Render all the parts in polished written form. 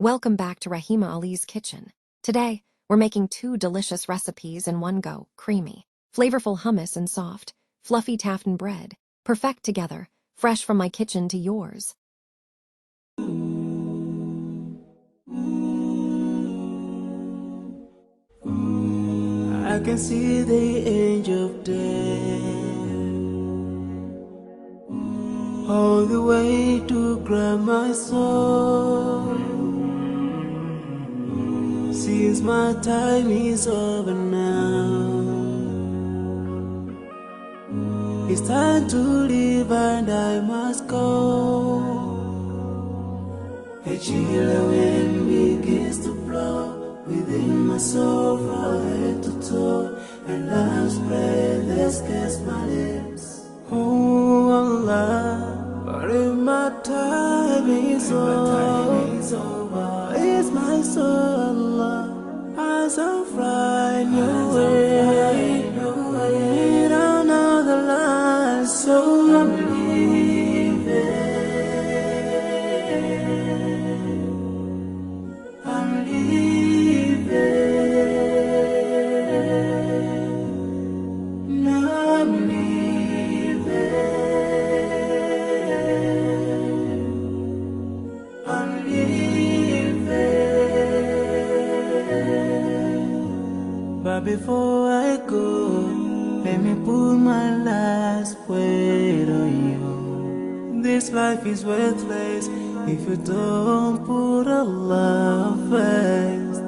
Welcome back to Rahima Ali's kitchen. Today, we're making two delicious recipes in one go, creamy, flavorful hummus and soft, fluffy Taften bread, perfect together, fresh from my kitchen to yours. I can see the angel of death all the way to grab my soul. Since my time is over now, it's time to leave and I must go. A chill wind begins to blow within my soul from head to toe, and love's breath escapes my lips. Oh Allah, but if my time is over, it's my soul, Allah, as I'm flying away. I don't know the line, so I'm leaving. I'm leaving. No, I'm leaving. I'm leaving. But before I go, let me put my last word on you. This life is worthless if you don't put Allah first.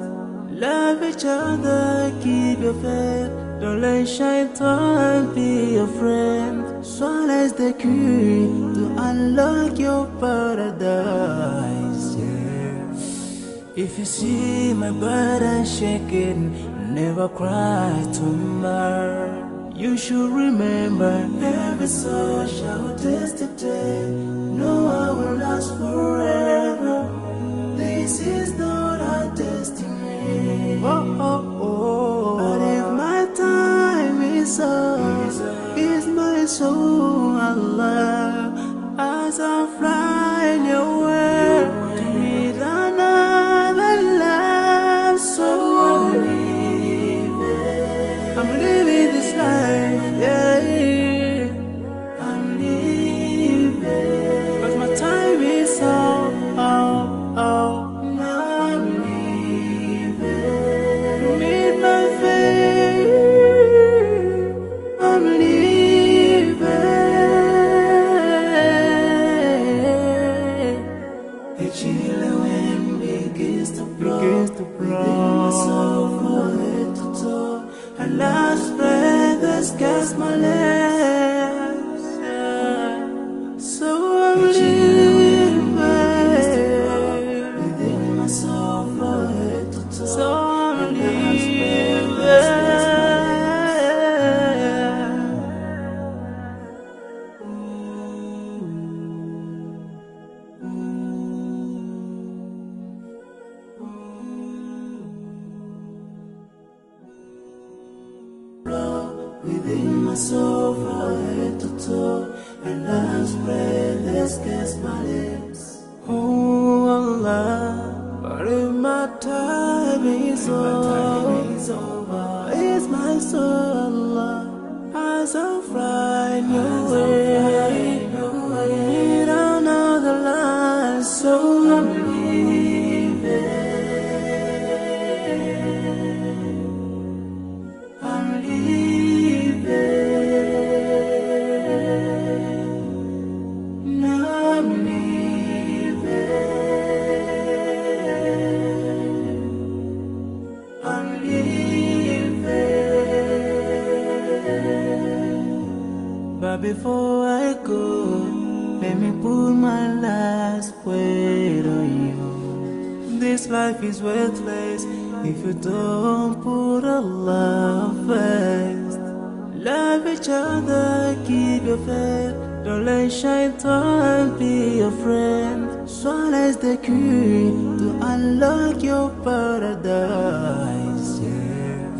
Love each other, keep your faith. Don't let shaitan be your friend. Swallow the key to unlock your paradise. Yeah. If you see my burden shaking, never cry tomorrow. You should remember, every soul shall taste the day. No one will last forever. This is not our destiny. Oh, oh, oh. But if my time is up, it's my soul, Allah, as I'm flying away to meet another life. So I'm living this life, yeah. I'm leaving, but my time is up. Now I'm leaving to meet my fate. I'm leaving. The chilling wind begins to blow within my soul from head to toe. And last breath escapes my lips, yeah. So I'm leaving within my soul from head to toe. So I'm leaving. Within my soul from head to toe, and love's breath escapes my lips. Oh Allah, but if my time is over, it's my soul, Allah, as I'm flying away. I don't know the line, so I'm leaving. I'm leaving. No, I'm leaving. I'm leaving. But before I go, let me put my last word on you. This life is worthless if you don't put Allah first. Love each other, keep your faith. Don't let shaitan be your friend. Swallow the key to unlock your paradise, yeah.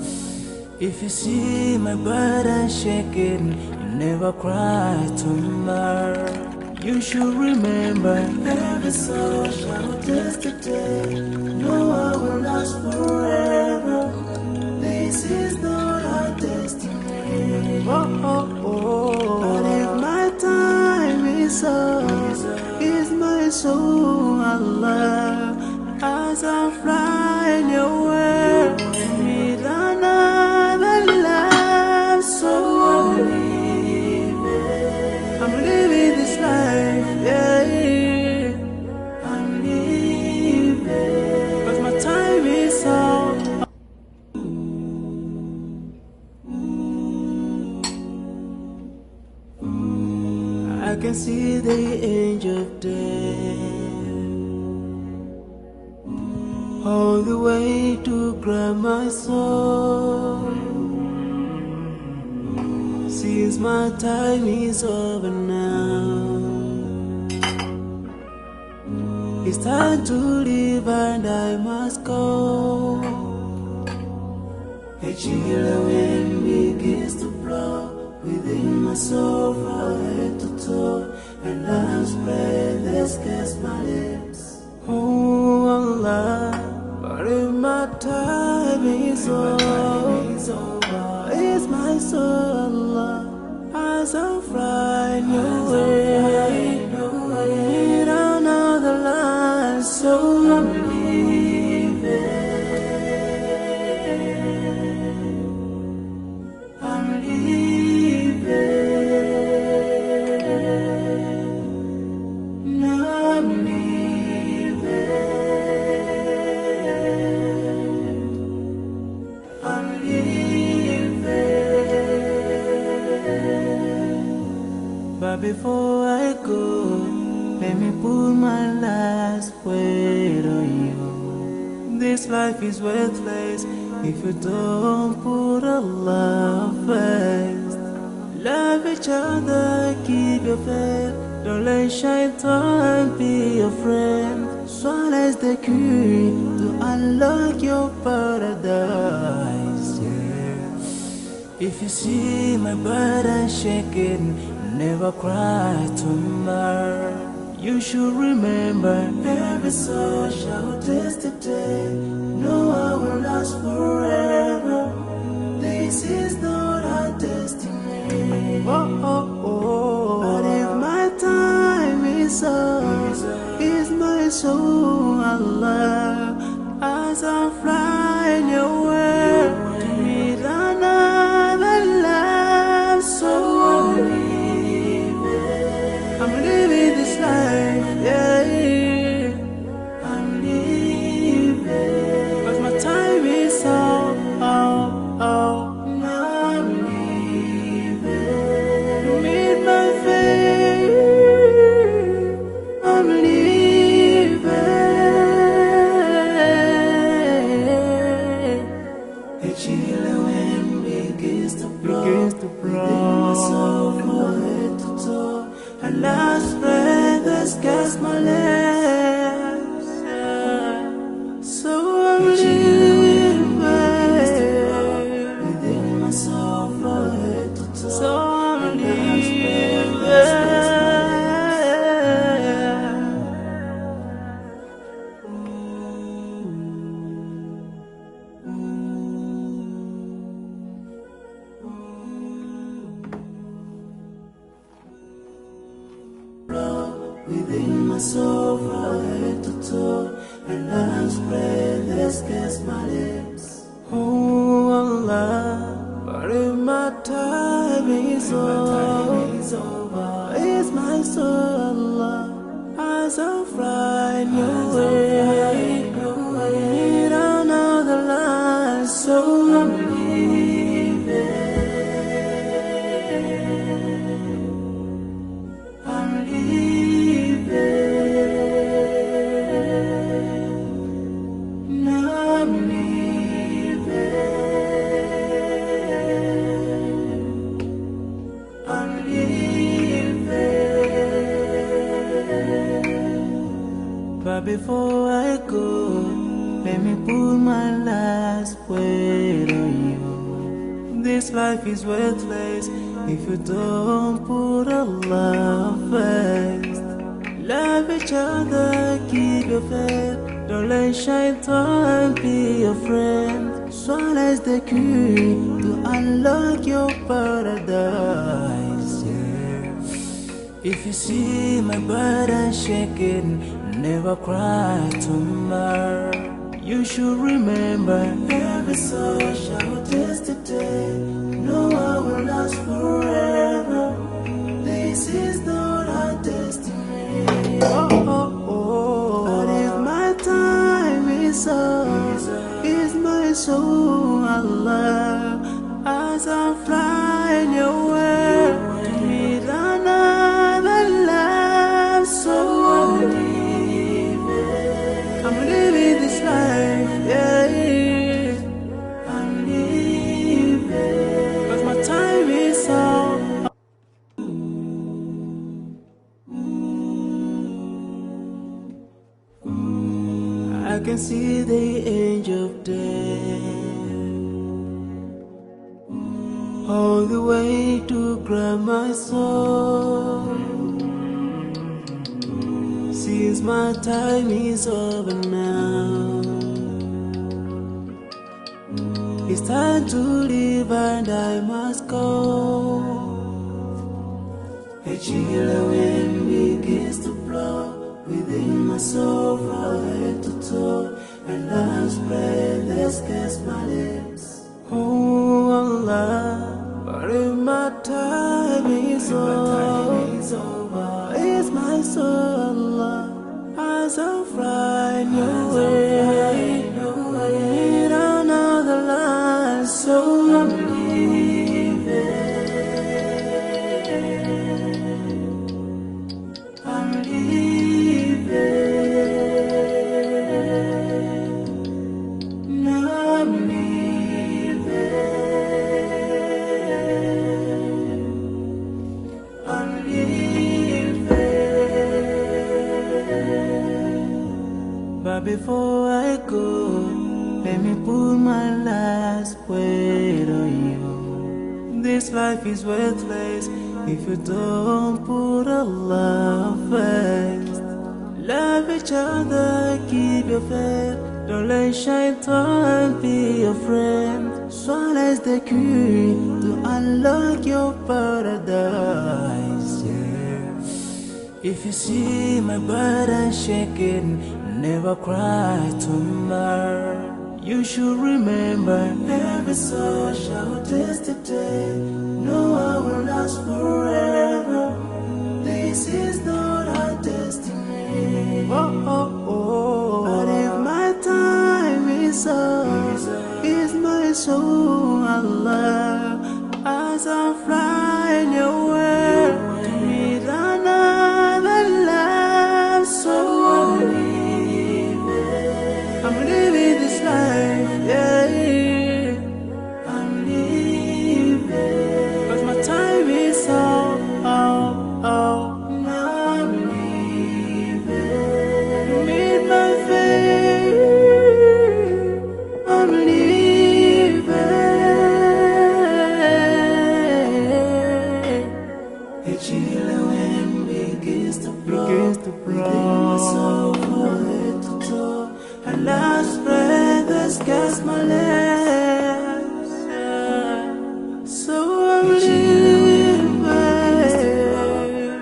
If you see my burden shaking, never cry tomorrow. You should remember, every soul shall taste the day. as I'm flying away with another life. So I'm living this life, yeah. I'm living, but my time is up. I can see the angel of death all the way to grab my soul. Since my time is over now, it's time to leave and I must go. A chill wind begins to blow within my soul from head to toe, and I'm spread that scares my lips. Oh Allah, but if my time is over, it's my soul, Allah, as I'm flying away in another line. So I'm leaving. I'm leaving. I'm leaving. I'm leaving. But before I go, let me put my last word on you. This life is worthless if you don't put Allah first. Love each other, keep your faith. Don't let shaitan be your friend. Swallow the key to unlock your paradise, yeah. If you see my burden shaking, never cry tomorrow. You should remember every soul shall taste the day. No one will last forever. This is not our destiny. But if my time is up, is my soul, Allah, as I'm flying away to meet another life. So I'm living this life, yeah. I'm living, but my time is up. Now I'm living to meet my fate. I'm living. A chill wind begins to blow within my soul from head to toe. And last breath that scares my lips, yeah. So I'm living within my soul from head to toe. So I'm living. Within my soul from head to toe, and I'm spread that scares my lips. Oh Allah, but if my time is over, it's my soul, Allah, as I'm flying away in another line. So I'm leaving. I'm leaving. I'm leaving. I'm leaving. But before I go, let me put my last word on you. This life is worthless if you don't put Allah first. Love each other, keep your faith. Don't let shaitan be your friend. Swallow the key to unlock your paradise, yeah. If you see my burden shaking, never cry tomorrow. You should remember every soul shall taste today. No one will last forever. This is not our destiny. Oh, oh, oh. But if my time is up, is my soul Allah, as I'm flying away to meet another life. So I'm living this life, yeah. I'm living, 'cause my time is up. I can see the angel of death all the way to grab my soul. Since my time is over now, it's time to leave and I must go. A chilly wind begins to blow within my soul from head to toe, and last breath that scares my lips. Oh Allah, but if my time is over, it's my soul Allah, as I'm flying away, in another life. So I'm but before I go, let me put my last word on you. This life is worthless if you don't put Allah first. Love each other, keep your faith. Don't let shaitan be your friend. Swallow's the key to unlock your paradise, yeah. If you see my burden shaking, never cry tomorrow. You should remember every soul shall taste the day. No one will last forever. This is not our destiny. Oh, oh, oh. But if my time is up, is my soul Allah, as I'm flying away to meet another life. So I'm living this life, yeah. I'm living, 'cause my time is up, oh, oh. Now I'm living, meet my fate. I'm living. A chilly wind begins to blow, within my soul from head to toe. And last breath that scares my lips, yeah. So I'm living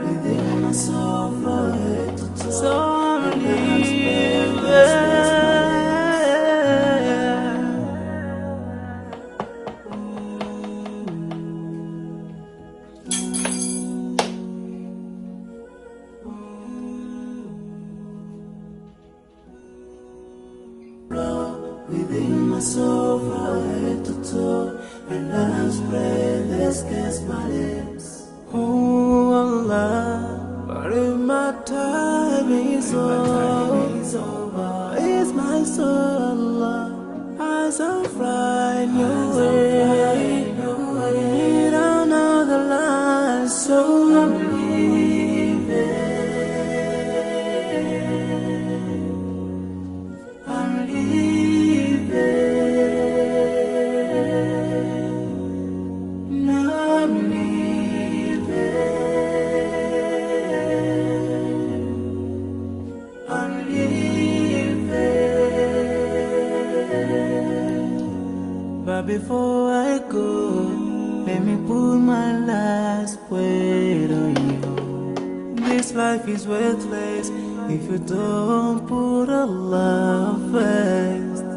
within my soul from head to toe. So I'm living. Within my soul from head to toe, and last breath that scares my lips. Oh Allah, but if my time is over, it's my soul Allah, as I'm flying away, in another life. So I'm but before I go, let me put my last word on you. This life is worthless if you don't put Allah first.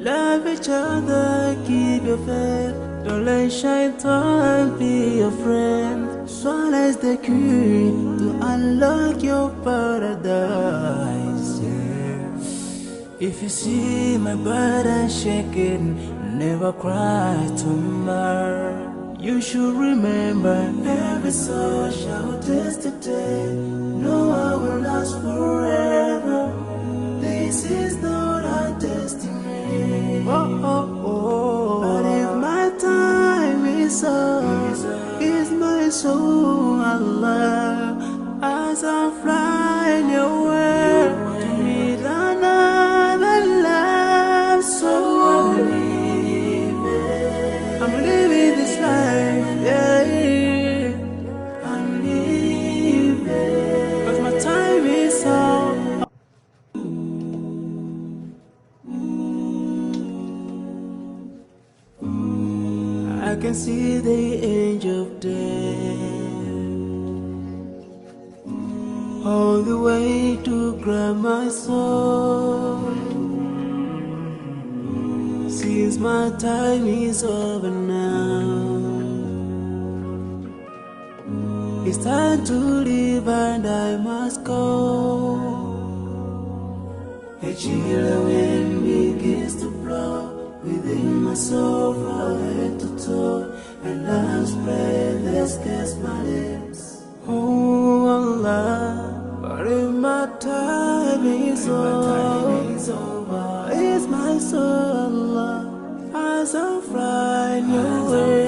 Love each other, keep your faith. Don't let shaitan be your friend. Swallow the key to unlock your paradise. Yeah. If you see my burden shaking, never cry tomorrow. You should remember every soul shall taste the day. No one will last forever. This is not a destiny. Oh, oh, oh. But if my time is up, is my soul Allah. As I'm flying away to meet another life, so I'm living this life, yeah. I'm living, 'cause my time is up. I can see the angel of death all the way to grab my soul. Since my time is over now, it's time to leave and I must go. A chill wind begins to blow within my soul from head to toe, and love's breath escapes my lips. Oh Allah, but if my time is over, it's my soul, Allah, as I'm flying away.